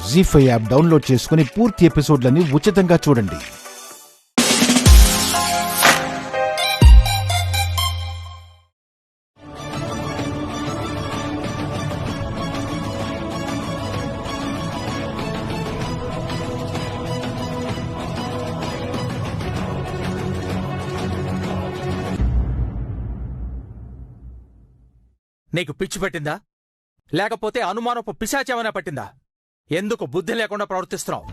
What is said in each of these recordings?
జీ5 app download చేసుకుని పూర్తి ఎపిసోడ్లని ఉచితంగా చూడండి. నీకు పిచ్చి పట్టిందా, లేకపోతే అనుమానపు పిశాచేమైనా పట్టిందా? ఎందుకు బుద్ధి లేకుండా ప్రవర్తిస్తున్నావు?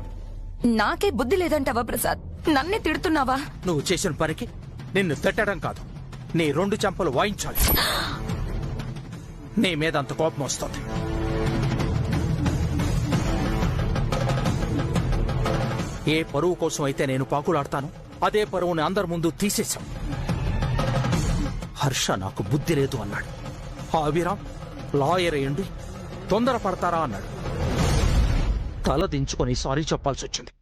నాకే బుద్ధి లేదంటావా ప్రసాద్? నన్నే తిడుతున్నావా? నువ్వు చేసిన పనికి నిన్ను తిట్టడం కాదు, నీ 2 చెంపలు వాయించాలి. నీ మీద అంత కోపం వస్తుంది. ఏ పరువు కోసం అయితే నేను పాకులాడతాను, అదే పరువుని అందరి ముందు తీసేశాం. హర్ష నాకు బుద్ధి లేదు అన్నాడు. అభిరామ్ లాయర్ అయ్యండి తొందరపడతారా అన్నాడు. తల దించుకొని సారీ చెప్పాల్సి వచ్చింది.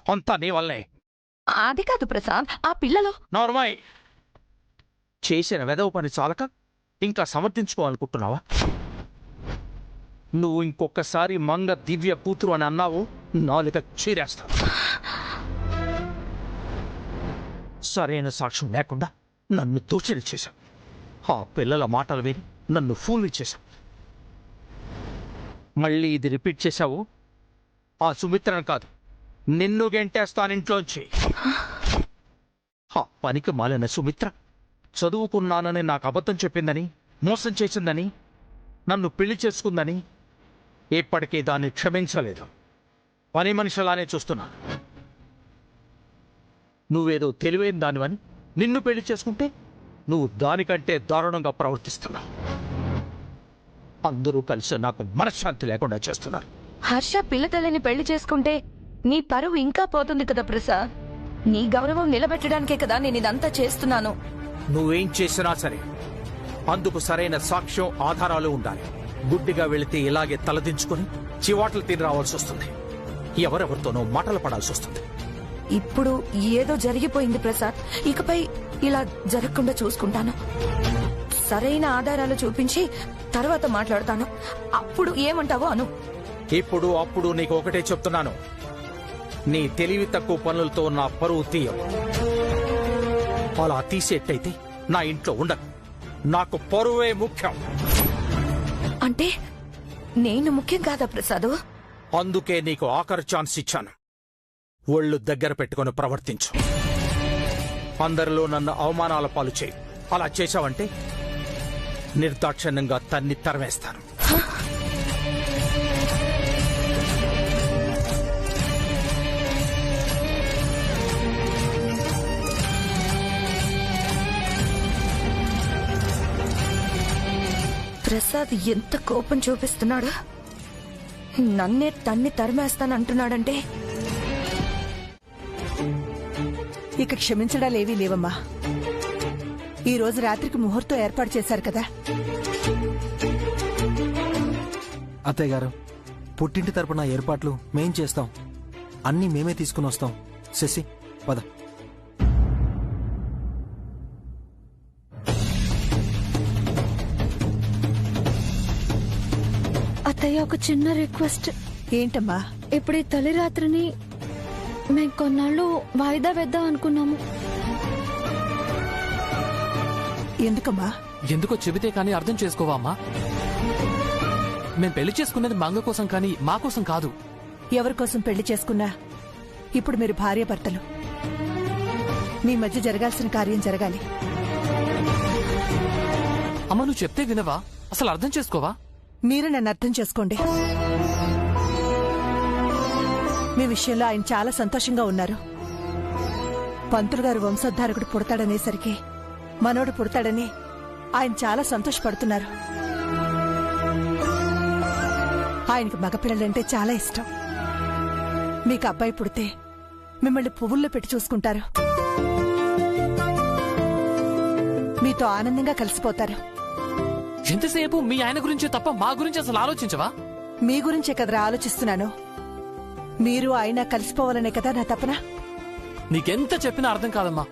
అంతా నీ వల్లే. అది కాదు ప్రసాద్, ఆ పిల్లలు. నార్మల్ చేసిన వెదవ పని చాలక ఇంకా సమర్థించుకోవాలనుకుంటున్నావా? నువ్వు ఇంకొకసారి మంగ దివ్య కూతురు అని అన్నావు, నాలుక చీరేస్తా. సరైన సాక్ష్యం లేకుండా నన్ను దోషిని చేశావు. ఆ పిల్లల మాటలు విని నన్ను ఫూల్ చేశావు. మళ్ళీ ఇది రిపీట్ చేశావు, ఆ సుమిత్రను కాదు నిన్ను గెంటేస్తానింట్లోంచి. ఆ పనికి మాలిన సుమిత్ర చదువుకున్నానని నాకు అబద్ధం చెప్పిందని, మోసం చేసిందని, నన్ను పెళ్లి చేసుకుందని ఇప్పటికీ దాన్ని క్షమించలేదు. పని మనిషిలానే చూస్తున్నా. నువ్వేదో తెలివైన దానివని నిన్ను పెళ్లి చేసుకుంటే నువ్వు దానికంటే దారుణంగా ప్రవర్తిస్తున్నావు. అందరూ కలిసి నాకు మనశ్శాంతి లేకుండా చేస్తున్నారు. హర్ష పిల్లతల్లిని పెళ్లి చేసుకుంటే నీ పరువు ఇంకా పోతుంది కదా ప్రసాద్. నీ గౌరవం నిలబెట్టడానికే కదా నేను ఇదంతా చేస్తున్నాను. నువ్వేం చేసినా సరే అందుకు సరైన సాక్ష్యం, ఆధారాలు ఉండాలి. గుడ్డిగా వెళితే ఇలాగే తలదించుకుని చివాట్లు తిని రావాల్సి వస్తుంది. ఎవరెవరితోనో మాటలు పడాల్సి వస్తుంది. ఇప్పుడు ఏదో జరిగిపోయింది ప్రసాద్, ఇకపై ఇలా జరగకుండా చూసుకుంటాను. సరైన ఆధారాలు చూపించి తర్వాత మాట్లాడతాను. అప్పుడు ఏమంటావో అను. ఇప్పుడు అప్పుడు నీకు ఒకటే చెప్తున్నాను, నీ తెలివి తక్కువ పనులతో నా పరువు తీయవు. అలా తీసేట్టయితే నా ఇంట్లో ఉండకు. నాకు పరువే ముఖ్యం. అంటే నేను ముఖ్యం కాదా ప్రసాద్? అందుకే నీకు ఆఖరి ఛాన్స్ ఇచ్చాను. ఒళ్ళు దగ్గర పెట్టుకుని ప్రవర్తించు. అందరిలో నన్ను అవమానాల పాలు చేయి. అలా చేశావంటే నిర్దాక్షిణ్యంగా తన్ని తరవేస్తాను. ప్రసాద్ ఎంత కోపం చూపిస్తున్నాడు. నన్నే తన్ని తరిమేస్తానంటున్నాడంటే ఇక క్షమించడాలేవీ లేవమ్మా. ఈ రోజు రాత్రికి ముహూర్తం ఏర్పాటు చేశారు కదా. అత్తయ్య గారు, పుట్టింటి తరపున ఏర్పాట్లు మేం చేస్తాం. అన్నీ మేమే తీసుకుని వస్తాం. శశి పద. అత్తయ్య, ఒక చిన్న రిక్వెస్ట్. ఏంటమ్మా? ఇప్పుడు ఈ తొలి రాత్రిని మేం కొన్నాళ్ళు వాయిదా వేద్దాం అనుకున్నాము. ఎందుకమ్మా? ఎందుకో చెబితే కానీ అర్థం చేసుకోవా అమ్మా? మేం పెళ్లి చేసుకునేది మంగ కోసం కానీ మా కోసం కాదు. ఎవరికోసం పెళ్లి చేసుకున్నా ఇప్పుడు మీరు భార్యాభర్తలు. మీ మధ్య జరగాల్సిన కార్యం జరగాలి. అమ్మ, నువ్వు చెప్తే వినవా? అసలు అర్థం చేసుకోవా? మీరు నన్ను అర్థం చేసుకోండి. మీ విషయంలో ఆయన చాలా సంతోషంగా ఉన్నారు. పంతులు గారు వంశోద్ధారకుడు పుడతాడనేసరికి మనోడు పుడతాడని ఆయన చాలా సంతోషపడుతున్నారు. ఆయనకి మగపిల్లలంటే చాలా ఇష్టం. మీకు అబ్బాయి పుడితే మిమ్మల్ని పువ్వుల్లో పెట్టి చూసుకుంటారు. మీతో ఆనందంగా కలిసిపోతారు. ఎంతసేపు మీ ఆయన గురించి తప్ప మా గురించి అసలు ఆలోచించవా? మీ గురించే కదరా ఆలోచిస్తున్నాను. మీరు ఆయన కలిసిపోవాలనే కదా నా తపన. నీకెంత చెప్పినా అర్థం కాదమ్మా.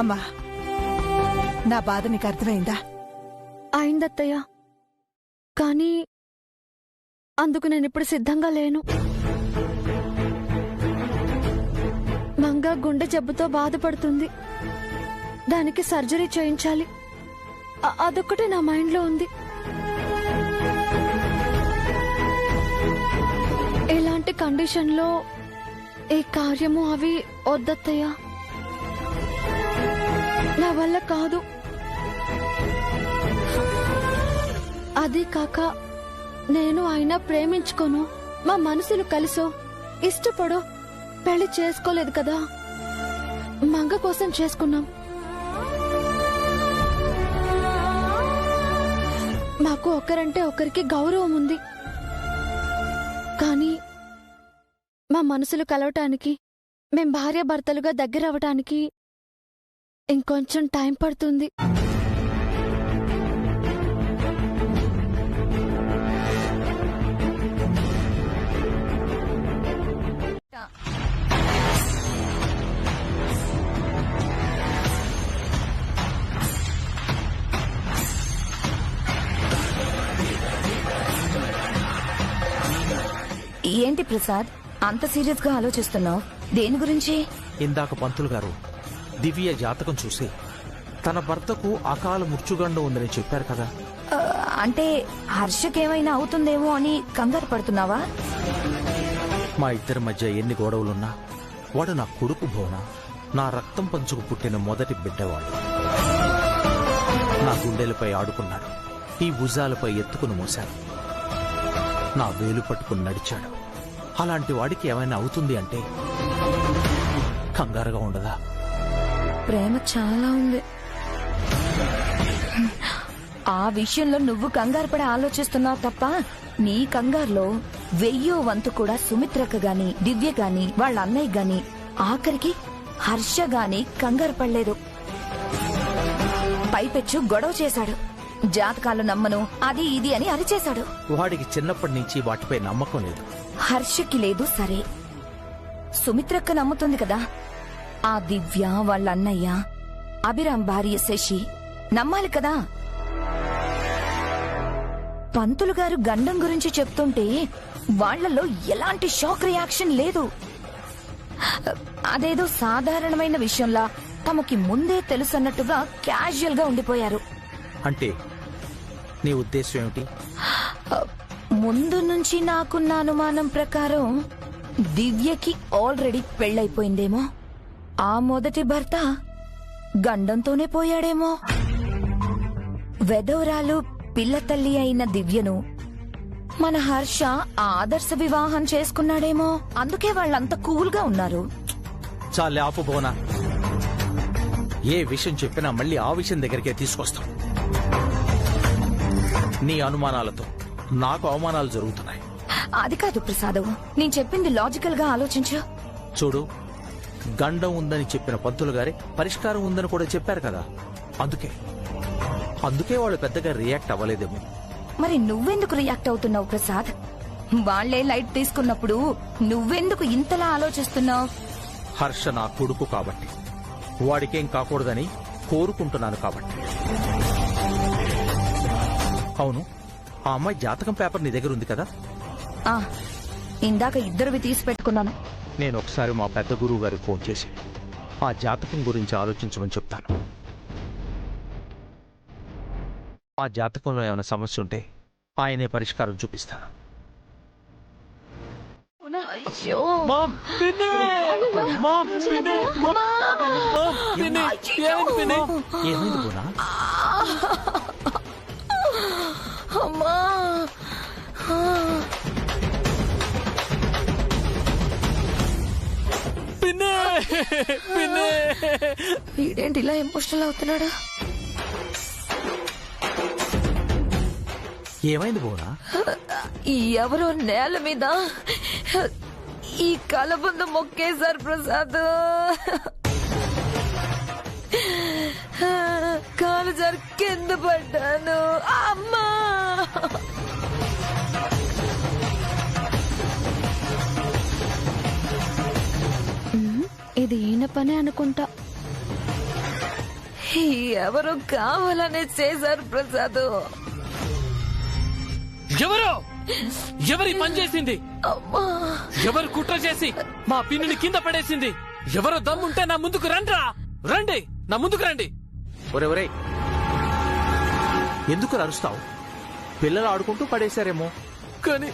అమ్మా, నా బాధ నీకు అర్థమైందా? అయిందత్తయ్య, కానీ అందుకు నేనిప్పుడు సిద్ధంగా లేను. మంగ గుండె జబ్బుతో బాధపడుతుంది. దానికి సర్జరీ చేయించాలి. అదొక్కటే నా మైండ్లో ఉంది. ఇలాంటి కండిషన్లో ఈ కార్యము అవి వద్దత్తయ్య, నా వల్ల కాదు. అది కాక నేను ఆయన ప్రేమించుకోను, మా మనసులు కలిసో ఇష్టపడో పెళ్లి చేసుకోలేదు కదా. మంగ కోసం చేసుకున్నాం. మాకు ఒకరంటే ఒకరికి గౌరవం ఉంది. కానీ మా మనసులు కలవటానికి, మేం భార్యాభర్తలుగా దగ్గరవటానికి ఇంకొంచెం టైం పడుతుంది. ఏంటి ప్రసాద్, అంత సీరియస్ గా ఆలోచిస్తున్నావు? దేని గురించి? ఇందాక పంతులు గారు దివ్య జాతకం చూసి తన భర్తకు అకాల మృత్యుగండం ఉందని చెప్పారు కదా. అంటే హర్షకేమైనా అవుతుందేమో అని కంగారు పడుతున్నావా? మా ఇద్దరి మధ్య ఎన్ని గొడవలున్నా వాడు నా కొడుకు భువన, నా రక్తం పంచుకు పుట్టిన మొదటి బిడ్డవాడు. నా గుండెలపై ఆడుకున్నాడు, ఈ భుజాలపై ఎత్తుకుని మోశాడు, నా వేలు పట్టుకుని నడిచాడు. అలాంటి వాడికి ఏమైనా అవుతుంది అంటే కంగారుగా ఉండదా? ప్రేమ చాలా ఉంది. ఆ విషయంలో నువ్వు కంగారు పడి ఆలోచిస్తున్నావు తప్ప నీ కంగారులో 1000వ వంతు కూడా సుమిత్రక్క గాని, దివ్య గాని, వాళ్ళ అన్నయ్య గాని, ఆఖరికి హర్ష గాని కంగారు పడలేదు. పైపెచ్చు గొడవ చేశాడు. జాతకాలు నమ్మను, అది ఇది అని అరిచేశాడు. వాడికి చిన్నప్పటి నుంచి వాటిపై నమ్మకం లేదు. హర్షకి లేదు సరే, సుమిత్రక్క నమ్ముతుంది కదా. ఆ దివ్య, వాళ్ళ అన్నయ్య, అభిరామ్ భార్య శశి నమ్మాలి కదా. పంతులు గారు గండం గురించి చెప్తుంటే వాళ్లలో ఎలాంటి షాక్ రియాక్షన్ లేదు. అదేదో సాధారణమైన విషయంలా తమకి ముందే తెలుసన్నట్టుగా క్యాజువల్ గా ఉండిపోయారు. అంటే నీ ఉద్దేశం ఏమిటి? ముందు నుంచి నాకున్న అనుమానం ప్రకారం దివ్యకి ఆల్రెడీ పెళ్ళైపోయిందేమో. ఆ మొదటి భర్త గండంతోనే పోయాడేమో. వెధవరాలు పిల్ల తల్లి అయిన దివ్యను మన హర్ష ఆదర్శ వివాహం చేసుకున్నాడేమో. అందుకే వాళ్ళంతా కూల్గా ఉన్నారు. చాలే ఆపు భువన. ఏ విషయం చెప్పినా మళ్ళీ ఆ విషయం దగ్గరికే తీసుకొస్తాం. నీ అనుమానాలతో నాకు అవమానాలు జరుగుతున్నాయి. అది కాదు ప్రసాద్, నేను చెప్పింది లాజికల్ గా ఆలోచించు. చూడు, గండం ఉందని చెప్పిన పంతులు గారే పరిష్కారం ఉందని కూడా చెప్పారు కదా. అందుకే వాళ్ళు పెద్దగా రియాక్ట్ అవ్వలేదేమో. మరి నువ్వెందుకు రియాక్ట్ అవుతున్నావు ప్రసాద్? వాళ్లే లైట్ తీసుకున్నప్పుడు నువ్వెందుకు ఇంతలా ఆలోచిస్తున్నావు? హర్ష నా కొడుకు కాబట్టి, వాడికేం కాకూడదని కోరుకుంటున్నాను కాబట్టి. అవును, ఆ అమ్మాయి జాతకం పేపర్ నీ దగ్గర ఉంది కదా? ఇందాక ఇద్దరివి తీసి పెట్టుకున్నాను. నేను ఒకసారి మా పెద్ద గురువు గారికి ఫోన్ చేసి ఆ జాతకం గురించి ఆలోచించమని చెప్తాను. ఆ జాతకంలో ఏమైనా సమస్య ఉంటే ఆయనే పరిష్కారం చూపిస్తాను. ఏమైంది బోనా? అమ్మా, వీడేంటి ఇలా ఎమోషనల్ అవుతున్నాడు? ఏమైంది బోనా? ఎవరో నేల మీద ఈ కలబంద మొక్కేశారు ప్రసాద్. కాలు జారి కింద పడ్డాను. అమ్మా, ఇది ఈయన పనే అనుకుంటా. ఎవరు కావాలనే చేశారు ప్రసాద్. ఎవరి పని చేసింది? ఎవరు కుట్ర చేసి మా పిన్నిని కింద పడేసింది? ఎవరో దమ్ముంటే నా ముందుకు రండి, నా ముందుకు రండి. ఒరే ఎందుకు అరుస్తావు? పిల్లలు ఆడుకుంటూ పడేశారేమో. కానీ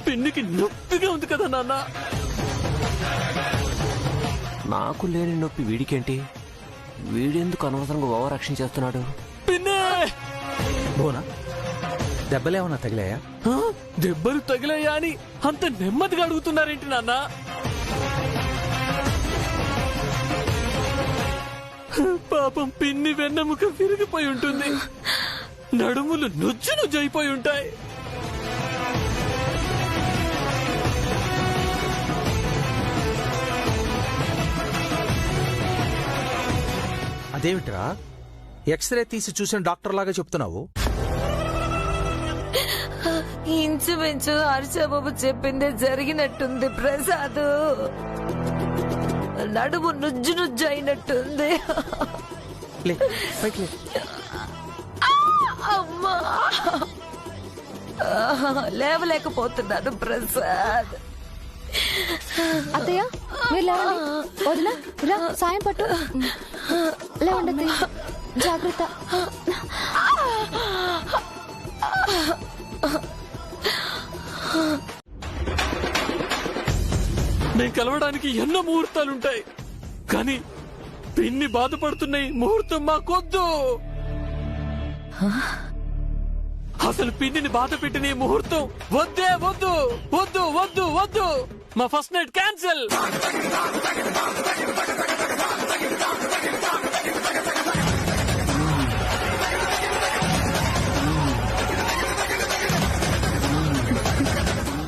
పిన్నికి నొప్పిగా ఉంది కదా నాన్న. నాకు లేని నొప్పి వీడికేంటి? వీడెందుకు అనవసరంగా ఓవరాక్షన్ చేస్తున్నాడు? పిన్నే బోనా, దెబ్బలేమన్నా తగిలాయా? దెబ్బలు తగిలాయా అని అంత నెమ్మదిగా అడుగుతున్నారేంటి నాన్న? పాపం పిన్ని వెన్నెముక విరిగిపోయి ఉంటుంది, నడుములు నుజ్జైపోయి ఉంటాయి. అదేమిట్రా ఎక్స్రే తీసి చూసిన డాక్టర్ లాగా చెప్తున్నావు? ఇంచుమించు హర్షబాబు చెప్పిందే జరిగినట్టుంది ప్రసాద్. నడుము నుజ్జు అయినట్టుంది. అమ్మా, లేవలేకపోతున్నాను ప్రసాద్. అత్తయ్య మీరు లేవండి. వదినా ఇలా సాయం పట్టు. లేవండి జాగ్రత్త. నేను కలవడానికి ఎన్నో ముహూర్తాలుంటాయి, కానీ పిన్ని బాధపడుతున్నాయి ముహూర్తం మాకొద్దు. అసలు పిన్నిని బాధ పెట్టిన ఈ ముహూర్తం వద్దే వద్దు వద్దు వద్దు వద్దు. మా ఫస్ట్ నైట్ క్యాన్సిల్.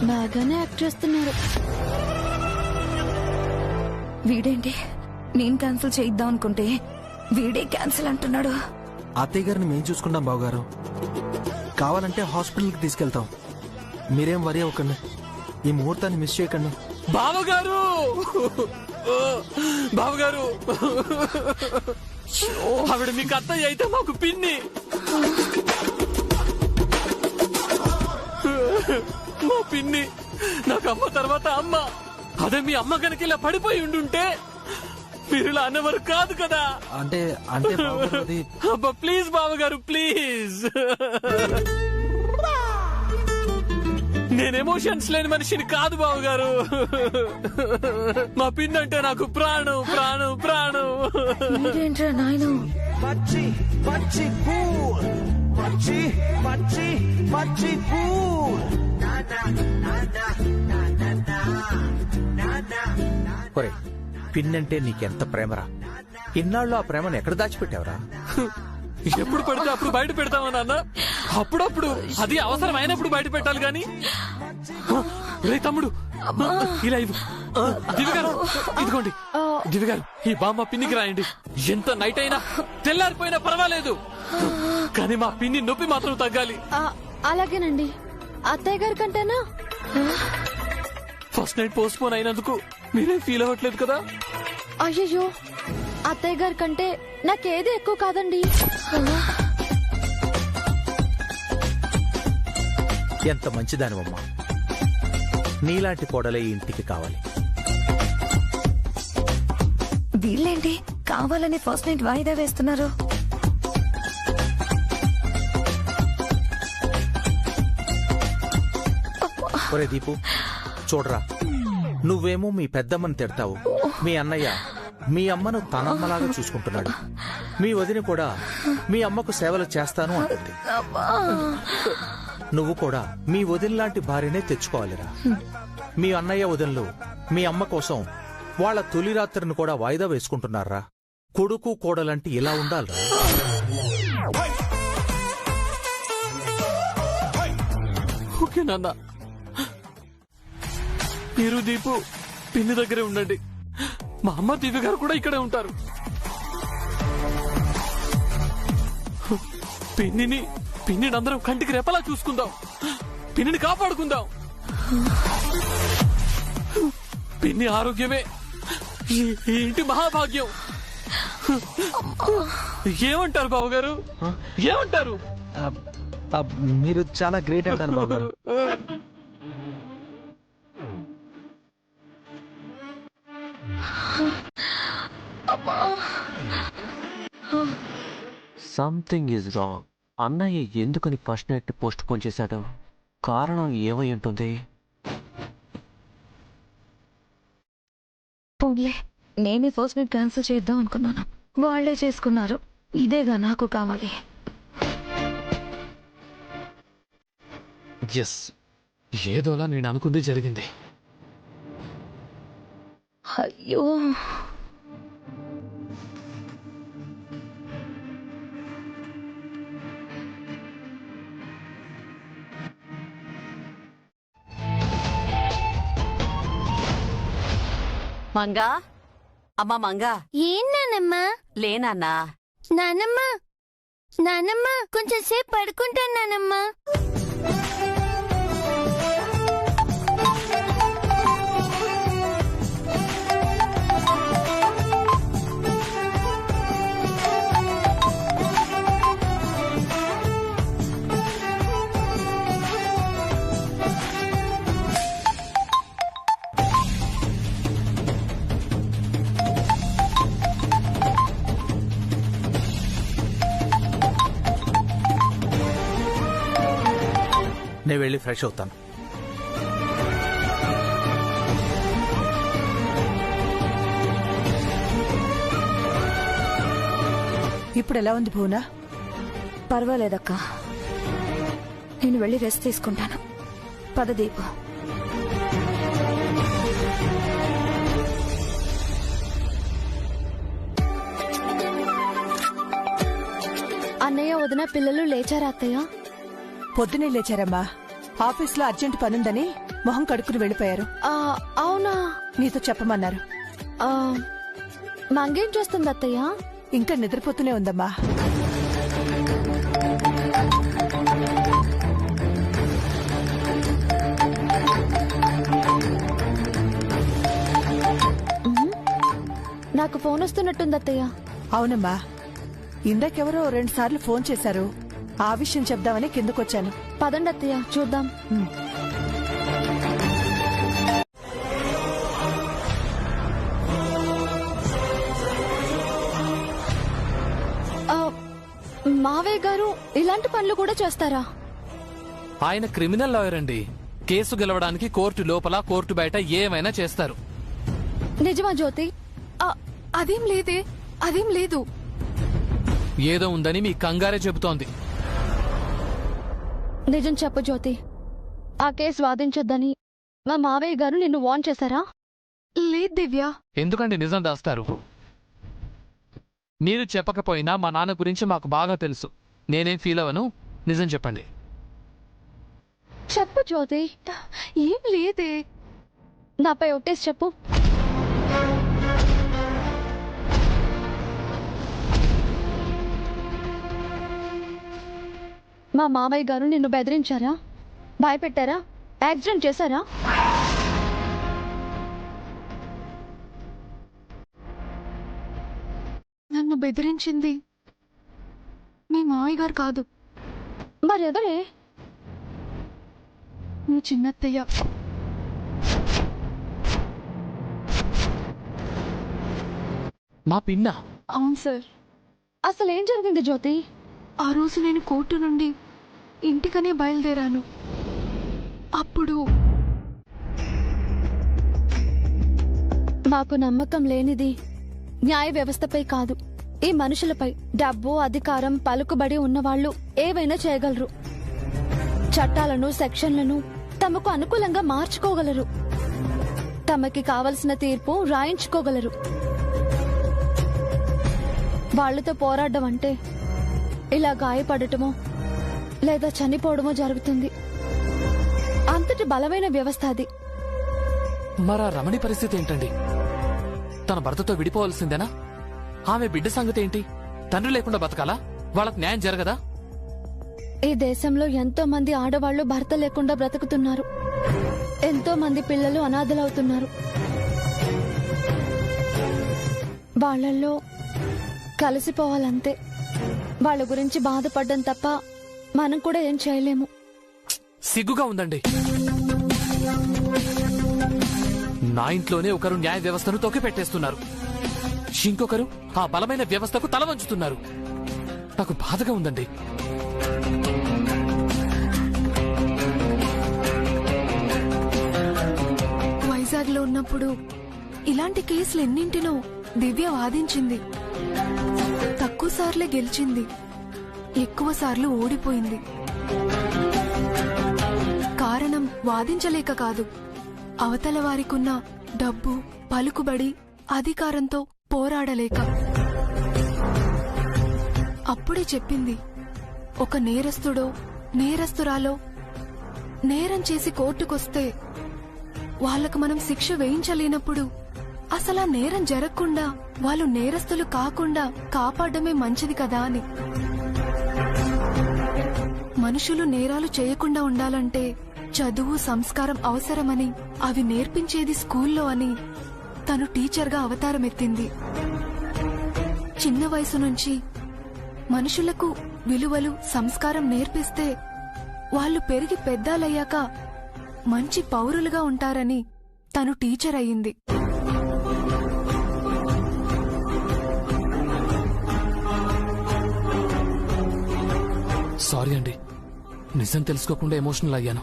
బాగానే యాక్ట్ చేస్తున్నారు. వీడేంటి నేను క్యాన్సిల్ చేయిద్దాం అనుకుంటే వీడే క్యాన్సిల్ అంటున్నాడు. అత్తయ్య గారిని మేము చూసుకుంటాం బావగారు. కావాలంటే హాస్పిటల్కి తీసుకెళ్తాం. మీరేం వరి అవ్వకండి. ఈ ముహూర్తాన్ని మిస్ చేయకండి. బావగారు బావగారు, ఆవిడ మీకు అత్తయ్య అయితే మాకు పిన్ని. మా పిన్ని నాకు అమ్మ తర్వాత అమ్మ. అదే మీ అమ్మ కనుక ఇలా పడిపోయి ఉండుంటే మీరు ఇలా అనేవారు కాదు కదా. అంటే అంటే బావగారు అది. అబ్బా ప్లీజ్ బావగారు ప్లీజ్. నేను ఎమోషన్స్ లేని మనిషిని కాదు బావగారు. మా పిన్ అంటే నాకు ప్రాణం ప్రాణం ప్రాణం. ఏంట్రా నాయన, పచ్చి పచ్చి పూల్, పచ్చి పచ్చి పచ్చి పూల్. ఒరే, పిన్నంటే నీకెంత ప్రేమరా? ఇన్నాళ్ళు ఆ ప్రేమను ఎక్కడ దాచిపెట్టావురా? ఎప్పుడు పడితే అప్పుడు బయట పెడతామా నాన్న? అప్పుడప్పుడు అది అవసరం అయినప్పుడు బయట పెట్టాలి గాని. రే తమ్ముడు, ఇలా ఇవ్వు. దివి గారు ఇదిగోండి. దివి గారు ఈ బామ్మ పిన్నికి రాయండి. ఎంత నైట్ అయినా తెల్లారిపోయినా పర్వాలేదు, కానీ మా పిన్ని నొప్పి మాత్రం తగ్గాలి. అలాగేనండి. అత్తయ్య గారి కంటేనా? ఫస్ట్ నైట్ పోస్ట్ పోన్ అయినందుకు మీరేం ఫీల్ అవ్వట్లేదు కదా? అయ్యయ్యో, అత్తయ్య గారి కంటే నాకేది ఎక్కువ కాదండి. ఎంత మంచిదానివమ్మా. నీలాంటి కోడలే ఈ ఇంటికి కావాలి. వీళ్ళేంటి కావాలని ఫస్ట్ నైట్ వాయిదా వేస్తున్నారు? ఒరే దీపు, చూడరా, నువ్వేమో మీ పెద్దమ్మని తిడతావు, మీ అన్నయ్య మీ అమ్మను తనమ్మలాగా చూసుకుంటున్నాడు, మీ వదిన కూడా మీ అమ్మకు సేవలు చేస్తాను అంటుంది. నువ్వు కూడా మీ వదినలాంటి భార్యనే తెచ్చుకోవాలిరా. మీ అన్నయ్య వదినలు మీ అమ్మ కోసం వాళ్ళ తొలి రాత్రిని కూడా వాయిదా వేసుకుంటున్నారా? కొడుకు కోడలంటే ఇలా ఉండాలిరా. ఓకే నాన్న, మీరు దీపు పిన్ని దగ్గరే ఉండండి. మా అమ్మ దివ్య గారు కూడా ఇక్కడే ఉంటారు. పిన్నిని అందరం కంటికి రెపలా చూసుకుందాం. పిన్నిని కాపాడుకుందాం. పిన్ని ఆరోగ్యమే ఈ ఇంటి మహాభాగ్యం. ఏమంటారు బావగారు? ఏమంటారు? మీరు చాలా గ్రేట్ అంటారు బావగారు. Something is wrong. అన్నయ్య ఎందుకని ఫస్ట్ నైట్ పోస్ట్ పోన్ చేశాడు? కారణం ఏమై ఉంటుంది? పోన్లే, నేనే ఫస్ట్ నైట్ క్యాన్సిల్ చేద్దాం అనుకున్నాను, వాళ్ళే చేసుకున్నారు. ఇదేగా నాకు కావాలి. ఎస్, ఏదోలా నేను అనుకుంది జరిగింది. అయ్యో, మంగా, అమ్మా మంగా. ఏం నానమ్మా? లేనన్నా. నానమ్మా, నానమ్మా, కొంచెం సేపు పడుకుంటాను నానమ్మా. నేను వెళ్ళి ఫ్రెష్ అవుతాను. ఇప్పుడు ఎలా ఉంది భువన? పర్వాలేదక్క, నేను వెళ్ళి రెస్ట్ తీసుకుంటాను. పద దీపు. అన్నయ్య, వదిన, పిల్లలు లేచారా అత్తయ్య? పొద్దునే లేచారమ్మా. ఆఫీస్లో అర్జెంట్ పనుందని మొహం కడుక్కుని వెళ్ళిపోయారు. అవునా? నీతో చెప్పమన్నారు. మంగేం చేస్తుంది అత్తయ్య? ఇంకా నిద్రపోతూనే ఉందమ్మా. నాకు ఫోన్ వస్తున్నట్టుంది అత్తయ్య. అవునమ్మా, ఇందాకెవరో 2 సార్లు ఫోన్ చేశారు. ఆ విషయం చెప్దామని కిందకొచ్చాను. పదండి అత్తయ్య, చూద్దాం. మావయ్య గారు ఇలాంటి పనులు కూడా చేస్తారా? ఆయన క్రిమినల్ లాయర్ అండి. కేసు గెలవడానికి కోర్టు లోపల కోర్టు బయట ఏమైనా చేస్తారు. నిజమా జ్యోతి? అదేం లేదే, అదేం లేదు. ఏదో ఉందని మీ కంగారే చెబుతోంది. నిజం చెప్పు జ్యోతి, ఆ కేసు వాదించొద్దని మా మావయ్య గారు నిన్ను వార్న్ చేశారా? లేదు దివ్య. ఎందుకండి నిజం దాస్తారు? మీరు చెప్పకపోయినా మా నాన్న గురించి మాకు బాగా తెలుసు. నేనేం ఫీల్ అవ్వను. నిజం చెప్పండి. చెప్పు జ్యోతి. ఏం లేదే. నాపై ఒట్టేసి చెప్పు. మా మామయ్య గారు నిన్ను బెదిరించారా? భయపెట్టారా? యాక్సిడెంట్ చేశారా? నన్ను బెదిరించింది మీ మామయ్య గారు కాదు. మరెవరే? నీ చిన్నత్తయ్య. మా పిన్న? అవును సార్. అసలు ఏం జరిగింది జ్యోతి? ఆ రోజు నేను కోర్టు నుండి ఇంటికనే బయలుదేరాను. అప్పుడు మాకు నమ్మకం లేనిది న్యాయ వ్యవస్థపై కాదు, ఈ మనుషులపై. డబ్బు, అధికారం, పలుకుబడి ఉన్నవాళ్లు ఏవైనా చేయగలరు. చట్టాలను, సెక్షన్లను తమకు అనుకూలంగా మార్చుకోగలరు. తమకి కావలసిన తీర్పు రాయించుకోగలరు. వాళ్లతో పోరాడడం అంటే ఇలా గాయపడటమో లేదా చనిపోవడమో జరుగుతుంది. అంతటి బలమైన వ్యవస్థ అది. మరా రమణి పరిస్థితి ఏంటండి? తన భర్తతో విడిపోవలసిందేనా? ఆమె బిడ్డ సంగతి ఏంటి? తండ్రి లేకుండా బతకాలా? వాళ్ళకు న్యాయం జరగదా? ఈ దేశంలో ఎంతో మంది ఆడవాళ్లు భర్త లేకుండా బ్రతుకుతున్నారు. ఎంతో మంది పిల్లలు అనాథలవుతున్నారు. వాళ్లలో కలిసిపోవాలంతే. వాళ్ళ గురించి బాధపడ్డం తప్ప మనం కూడా ఏం చేయలేము. సిగ్గుగా ఉందండి. నా ఇంట్లోనే ఒకరు న్యాయ వ్యవస్థను తొక్కిపెట్టేస్తున్నారు, ఇంకొకరు ఆ బలమైన వ్యవస్థకు తల వంచుతున్నారు. నాకు బాధగా ఉందండి. వైజాగ్ లో ఉన్నప్పుడు ఇలాంటి కేసులు ఎన్నింటినో దివ్య వాదించింది. తక్కువ సార్లే గెలిచింది, ఎక్కువ సార్లు ఓడిపోయింది. కారణం వాదించలేక కాదు, అవతల వారికున్న డబ్బు, పలుకుబడి, అధికారంతో పోరాడలేక. అప్పుడే చెప్పింది, ఒక నేరస్తుడో నేరస్తురాలో నేరం చేసి కోర్టుకొస్తే వాళ్లకు మనం శిక్ష వేయించలేనప్పుడు అసలా నేరం జరగకుండా వాళ్ళు నేరస్తులు కాకుండా కాపాడమే మంచిది కదా అని. మనుషులు నేరాలు చేయకుండా ఉండాలంటే చదువు, సంస్కారం అవసరమని, అవి నేర్పించేది స్కూల్లో అని తను టీచర్గా అవతారమెత్తింది. చిన్న వయసు నుంచి మనుషులకు విలువలు, సంస్కారం నేర్పిస్తే వాళ్ళు పెరిగి పెద్దాలయ్యాక మంచి పౌరులుగా ఉంటారని తను టీచర్ అయింది. సారీ అండి, నిజం తెలుసుకోకుండా ఎమోషనల్ అయ్యాను.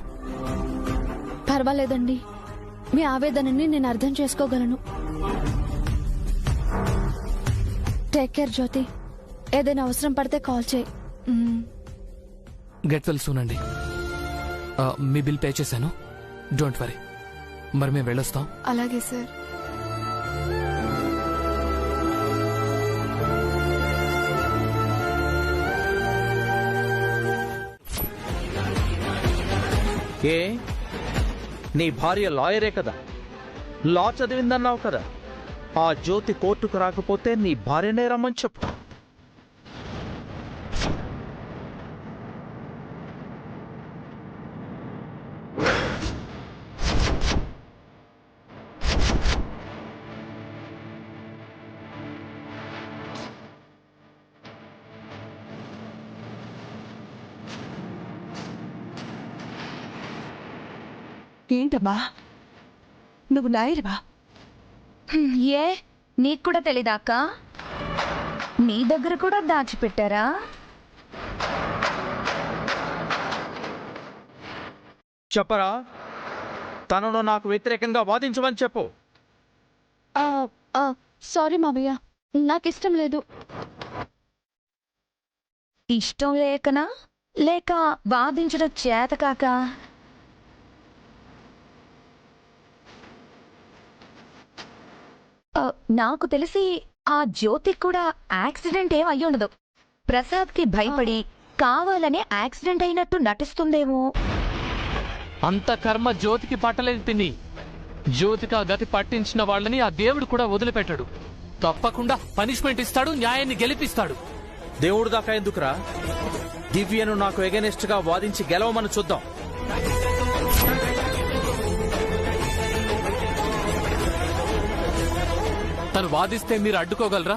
పర్వాలేదండి, మీ ఆవేదనని నేను అర్థం చేసుకోగలను. టేక్ కేర్ జ్యోతి. ఏదైనా అవసరం పడితే కాల్ చేయి. గెట్ వెల్ సూన్ అండి. మీ బిల్ పే చేశాను, డోంట్ వరీ. మరి మేము వెళ్ళొస్తాం. అలాగే సార్. ఏ, నీ భార్య లాయరే కదా, లా చదివిందన్నావు కదా. ఆ జ్యోతి కోర్టుకు రాకపోతే నీ భార్యనే రమ్మని చెప్పు. ఏంటమ్మా, నువ్వు లాయర్వా? ఏ, నీకు కూడా తెలీదా అక్క? నీ దగ్గర కూడా దాచిపెట్టారా? చెప్పరా, తనను నాకు వ్యతిరేకంగా వాదించమని చెప్పు. సారీ మావయ్య, నాకిష్టం లేదు. ఇష్టం లేకనా, లేక వాదించడం చేతకాక? నాకు తెలిసి ఆ జ్యోతికి కూడా యాక్సిడెంట్ ఏం అయ్యుండదు. ప్రసాద్కి భయపడి కావాలనే యాక్సిడెంట్ అయినట్టు నటిస్తుందేమో. అంత కర్మ జ్యోతికి పట్టలేదు పిన్ని. జ్యోతికి ఆ గతి పట్టించిన వాళ్ళని ఆ దేవుడు కూడా వదిలిపెట్టాడు. తప్పకుండా పనిష్మెంట్ ఇస్తాడు, న్యాయాన్ని గెలిపిస్తాడు. దేవుడు దాకా ఎందుకురా, దివ్యను నాకు ఎగెనిస్ట్ గా వాదించి గెలవమని చూద్దాం. తను వాదిస్తే మీరు అడ్డుకోగలరా,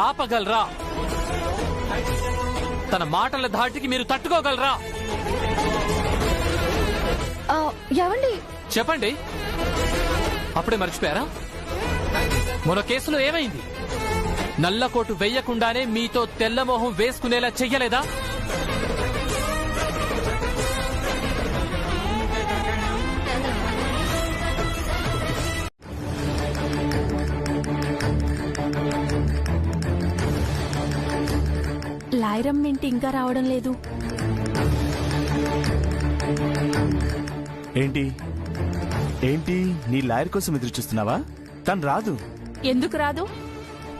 ఆపగలరా? తన మాటల ధాటికి మీరు తట్టుకోగలరా? ఏమండి, చెప్పండి. అప్పుడే మర్చిపోయారా? మొన్న కేసులో ఏమైంది? నల్లకోటు వెయ్యకుండానే మీతో తెల్లమోహం వేసుకునేలా చెయ్యలేదా? లాయరమ్మెంట్ ఇంకా రావడం లేదు. ఏంటి ఏంటి నీ లాయర్ కోసం ఎదురు చూస్తున్నావా? తను రాదు. ఎందుకు రాదు?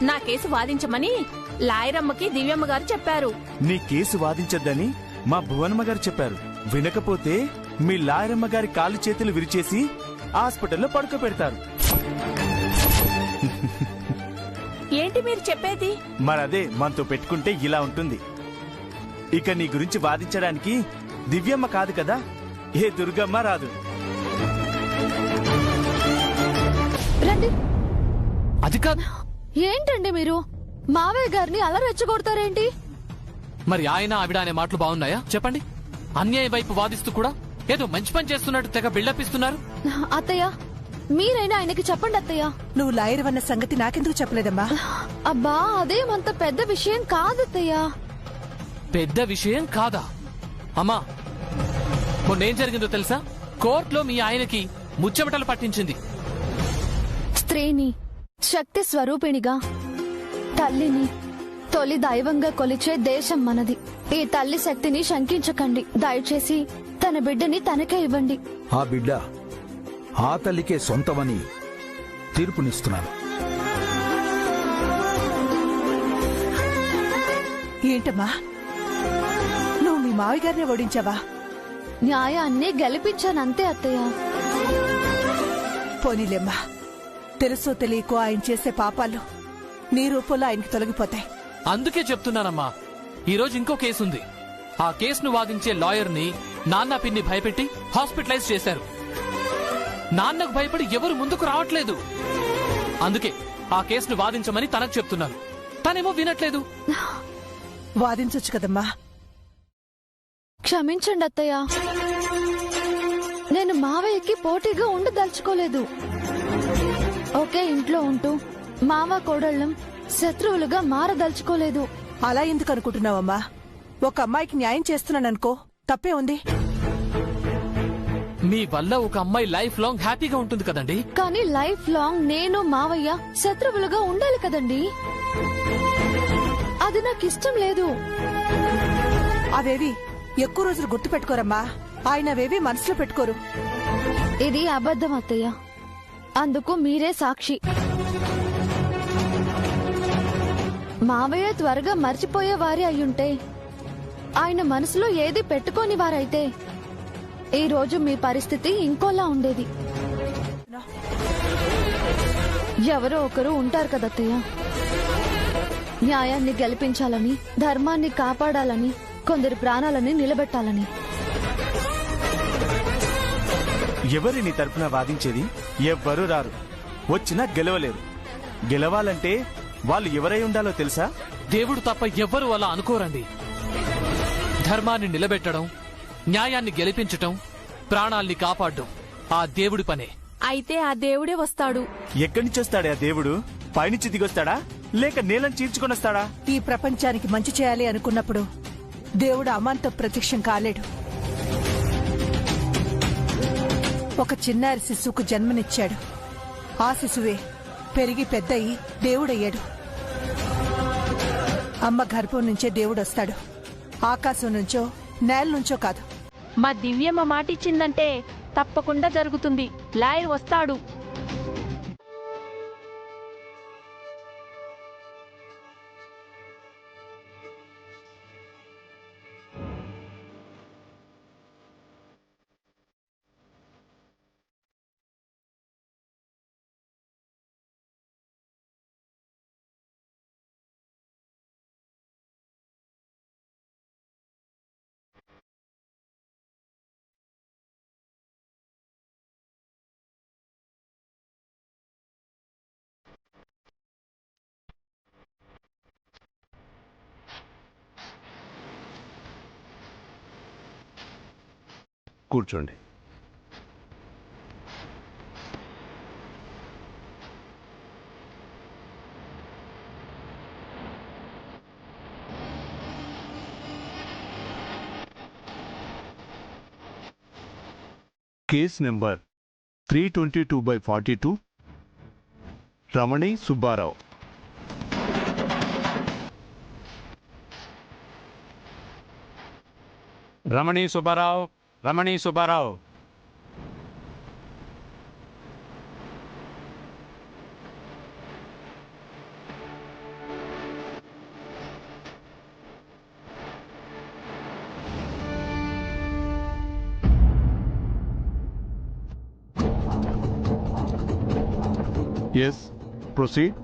నా కేసు వాదించమని లాయరమ్మకి దివ్యమ్మ గారు చెప్పారు. నీ కేసు వాదించొద్దని మా భువనమ్మ గారు చెప్పారు. వినకపోతే మీ లాయరమ్మ గారి కాలు చేతులు విరిచేసి హాస్పిటల్లో పడుకోబెడతారు. ఏంటి మీరు చెప్పేది? మరదే మనతో పెట్టుకుంటే ఇలా ఉంటుంది. ఇక నీ గురించి వాదించడానికి దివ్యమ్మ కాదు కదా, ఏ దుర్గమ్మ రాదు. రండి. అది కాదు. ఏంటండి మీరు? మావయ్య గారిని అలా రెచ్చగొడతారేంటి? మరి ఆయన ఆవిడ అనే మాటలు బాగున్నాయా చెప్పండి? అన్యాయ వైపు వాదిస్తూ కూడా ఏదో మంచి పని చేస్తున్నట్టు తెగ బిల్డప్ ఇస్తున్నారు. అత్తయ్య, మీరైనా ఆయనకి చెప్పండి అత్తయ్య. నువ్వు లాయర్ అన్న సంగతి నాకెందుకు చెప్పలేదమ్మా? అబ్బా, అదేమంత పెద్ద విషయం కాదత్తయ్య. పెద్ద విషయం కాదా? అమ్మా, మొన్నేం జరిగిందో తెలుసా? కోర్టులో మీ ఆయనకి ముచ్చెమటలు పట్టించింది. స్త్రీని శక్తి స్వరూపిణిగా, తల్లిని తొలి దైవంగా కొలిచే దేశం మనది. ఈ తల్లి శక్తిని శంకించకండి. దయచేసి తన బిడ్డని తనకే ఇవ్వండి. ఆ బిడ్డ ఆ తల్లికే సొంతమని తీర్పునిస్తున్నాను. ఏంటమ్మా, నువ్వు మీ మావయ్య గారిని ఓడించావా? న్యాయాన్ని గెలిపించానంతే అత్తయ్య. పోనీలేమ్మా, తెలుసో తెలియకో ఆయన చేసే పాపాలు నీ రూపంలో ఆయనకి తొలగిపోతాయి. అందుకే చెప్తున్నానమ్మా, ఈరోజు ఇంకో కేసుంది. ఆ కేసును వాదించే లాయర్ని నాన్న పిన్ని భయపెట్టి హాస్పిటలైజ్ చేశారు. నాన్నకు భయపడి ఎవరు ముందుకు రావట్లేదు. అందుకే ఆ కేసును వాదించమని తనకు చెప్తున్నాను. తనేమో వినట్లేదు. వాదించొచ్చు కదమ్మా. క్షమించండి అత్తయ్య, నేను మావయ్యకి పోటీగా ఉండదలుచుకోలేదు. ఒకే ఇంట్లో ఉంటూ మావ కోడళ్ళం శత్రువులుగా మారదలుచుకోలేదు. అలా ఎందుకు అనుకుంటున్నావమ్మా? ఒక అమ్మాయికి న్యాయం చేస్తున్నాననుకో, తప్పే ఉంది. మీ వల్ల ఒక అమ్మాయి లైఫ్ లాంగ్ హ్యాపీగా ఉంటుంది కదండి. కానీ లైఫ్ లాంగ్ నేను మావయ్య శత్రువులుగా ఉండాలి కదండి. అది నాకు ఇష్టం లేదు. అవేవి ఎక్కువ రోజులు గుర్తు పెట్టుకోరమ్మా. ఆయన అవేవి మనసులో పెట్టుకోరు. ఇది అబద్ధం అత్తయ్య, అందుకు మీరే సాక్షి. మావయ్య త్వరగా మర్చిపోయే వారి అయ్యుంటే, ఆయన మనసులో ఏది పెట్టుకోని వారైతే ఈ రోజు మీ పరిస్థితి ఇంకోలా ఉండేది. ఎవరో ఒకరు ఉంటారు కదత్తయ్య, న్యాయాన్ని గెలిపించాలని, ధర్మాన్ని కాపాడాలని, కొందరి ప్రాణాలని నిలబెట్టాలని. ఎవరి నీ తరపున వాదించేది? ఎవ్వరూ రారు. వచ్చినా గెలవలేరు. గెలవాలంటే వాళ్ళు ఎవరై ఉండాలో తెలుసా? దేవుడు తప్ప ఎవ్వరూ అలా అనుకోరండి. ధర్మాన్ని నిలబెట్టడం, న్యాయాన్ని గెలిపించటం, ప్రాణాల్ని కాపాడడం ఆ దేవుడి పనే. అయితే ఆ దేవుడే వస్తాడు. ఎక్కడి నుంచి వస్తాడే ఆ దేవుడు? పైనుంచి దిగొస్తాడా లేక నీళ్ళని చీల్చుకొని వస్తాడా? ఈ ప్రపంచానికి మంచి చేయాలి అనుకున్నప్పుడు దేవుడు అమాంత ప్రత్యక్షం కాలేడు. ఒక చిన్నారి శిశువుకు జన్మనిచ్చాడు. ఆ శిశువే పెరిగి పెద్దయి దేవుడయ్యాడు. అమ్మ గర్భం నుంచే దేవుడొస్తాడు. ఆకాశం నుంచో నేల నుంచో కాదు. మా దివ్యమ్మ మాటిచ్చిందంటే తప్పకుండా జరుగుతుంది. లాయర్ వస్తాడు. కూర్చోండి. Case number 322/42 Ramani Subbarao. Ramani Subbarao, Ramani Subbarao. Yes, proceed.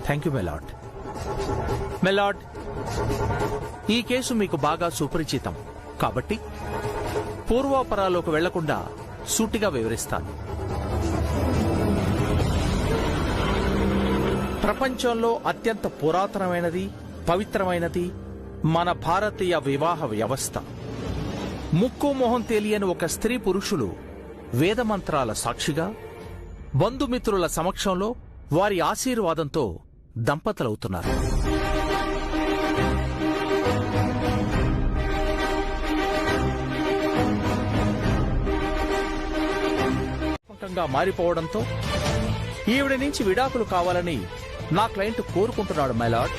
Thank you milord. Milord, ఈ కేసు మీకు బాగా సుపరిచితం కాబట్టి పూర్వాపరాలోకి వెళ్లకుండా సూటిగా వివరిస్తాను. ప్రపంచంలో అత్యంత పురాతనమైనది, పవిత్రమైనది మన భారతీయ వివాహ వ్యవస్థ. ముక్కు మొహం తెలియని ఒక స్త్రీ పురుషులు వేదమంత్రాల సాక్షిగా బంధుమిత్రుల సమక్షంలో వారి ఆశీర్వాదంతో దంపతులవుతున్నారు. మారిపోవడంతో ఈవిడ నుంచి విడాకులు కావాలని నా క్లయింట్ కోరుకుంటున్నాడు మై లార్డ్.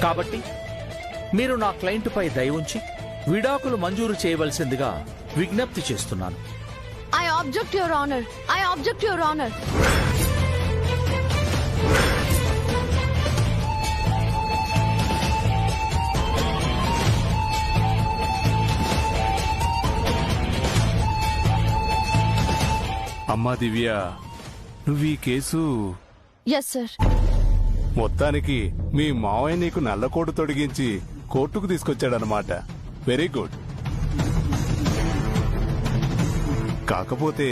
కాబట్టి మీరు నా క్లయింట్పై దయ ఉంచి విడాకులు మంజూరు చేయవలసిందిగా విజ్ఞప్తి చేస్తున్నాను. I object your honour. I object your honour. అమ్మా దివ్య, నువ్వు ఈ కేసు ఎస్ సార్. మొత్తానికి మీ మావయ్య నీకు నల్లకోటు తొడిగించి కోర్టుకు తీసుకొచ్చాడనమాట. Very good. కాకపోతే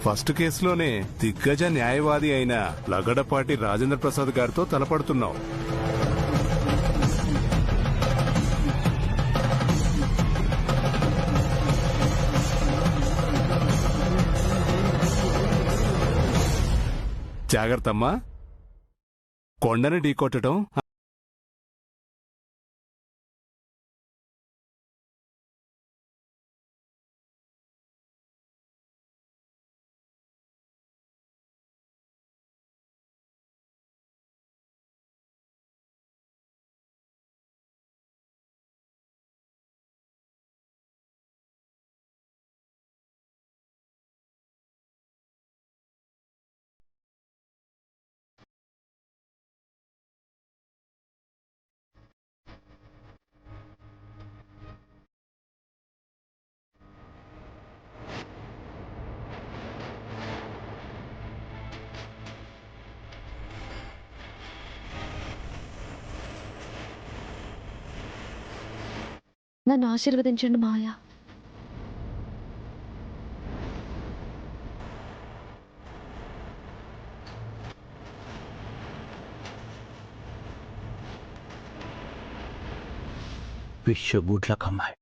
ఫస్ట్ కేసులోనే దిగ్గజ న్యాయవాది అయిన లగడపాటి రాజేంద్ర ప్రసాద్ గారితో తలపడుతున్నావు. జాగ్రత్తమ్మా, కొండని ఢీకొట్టడం నన్ను ఆశీర్వదించండి మాయా. విష్ యు గుడ్ లక్ అమ్మాయి.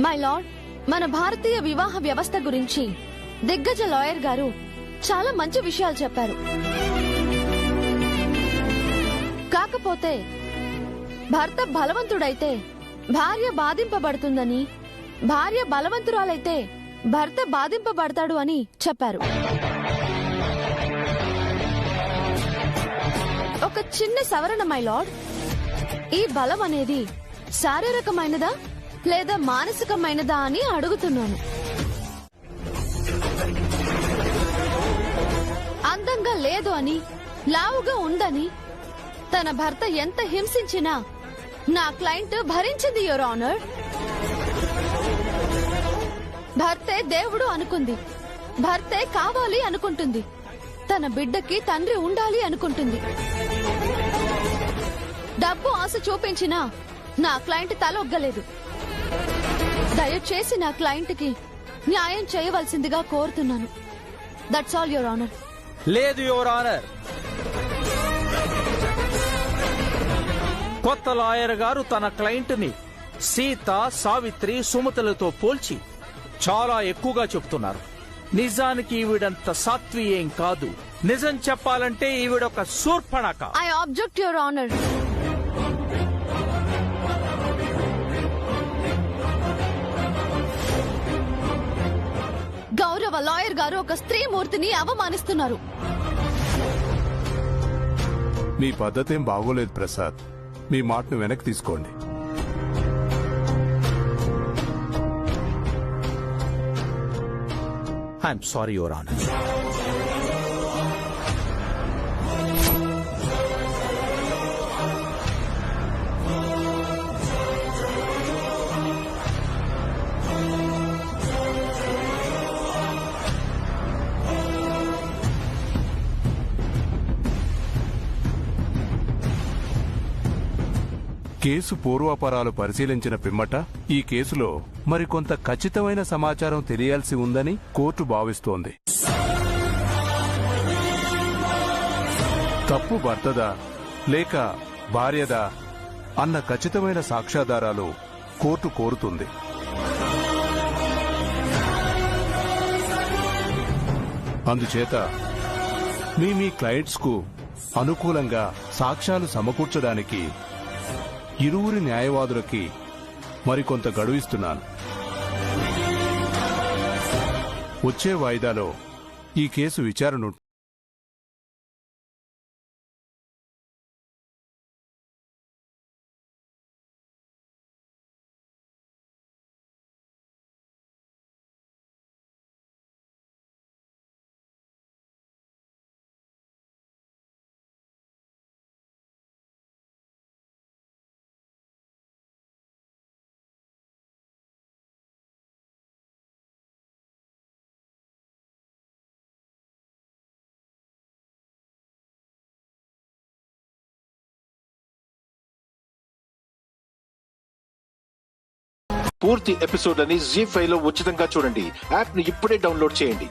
మై లార్డ్, మన భారతీయ వివాహ వ్యవస్థ గురించి దిగ్గజ లాయర్ గారు చాలా మంచి విషయాలు చెప్పారు. కాకపోతే భర్త బలవంతుడైతే భార్య బాధింపబడుతుందని, భార్య బలవంతురాలైతే భర్త బాధింపబడతాడు అని చెప్పారు. ఒక చిన్న సవరణ మై లార్డ్. ఈ బలం అనేది శారీరకమైనదా లేదా మానసికమైనదా అని అడుగుతున్నాను. అందంగా లేదు అని, లావుగా ఉందని తన భర్త ఎంత హింసించినా నా క్లయింట్ భరించింది యువర్ ఆనర్. భర్తే దేవుడు అనుకుంది, భర్తే కావాలి అనుకుంటుంది, తన బిడ్డకి తండ్రి ఉండాలి అనుకుంటుంది. డబ్బు ఆశ చూపించినా నా క్లయింట్ తలొగ్గలేదు. దయచేసి నా క్లయింట్ కి న్యాయం చేయవలసిందిగా కోరుతున్నాను. That's all your honour. లేదు యువర్ ఆనర్. కొత్త లాయర్ గారు తన క్లయింట్ ని సీత, సావిత్రి, సుమతులతో పోల్చి చాలా ఎక్కువగా చెప్తున్నారు. నిజానికి ఈవిడంత సాత్వి ఏం కాదు. నిజం చెప్పాలంటే ఈవిడొక Shurpanakha. I object your honour. గౌరవ లాయర్ గారు ఒక స్త్రీ మూర్తిని అవమానిస్తున్నారు. మీ పద్ధతేం బాగోలేదు ప్రసాద్. మీ మాటను వెనక్కి తీసుకోండి. I'm sorry your honour. Case పూర్వాపరాలు పరిశీలించిన పిమ్మట ఈ కేసులో మరికొంత ఖచ్చితమైన సమాచారం తెలియాల్సి ఉందని కోర్టు భావిస్తోంది. తప్పు భర్తదా లేక భార్యదా అన్న ఖచ్చితమైన సాక్ష్యాధారాలు కోర్టు కోరుతుంది. అందుచేత మీ క్లయింట్స్ కు అనుకూలంగా సాక్ష్యాలు సమకూర్చడానికి ఇరువురి న్యాయవాదులకి మరికొంత గడువు ఇస్తున్నాను. వచ్చే వాయిదాలో ఈ కేసు విచారణ పూర్తి ఎపిసోడ్ అని జీ5 లో ఉచితంగా చూడండి. యాప్ ని ఇప్పుడే డౌన్లోడ్ చేయండి.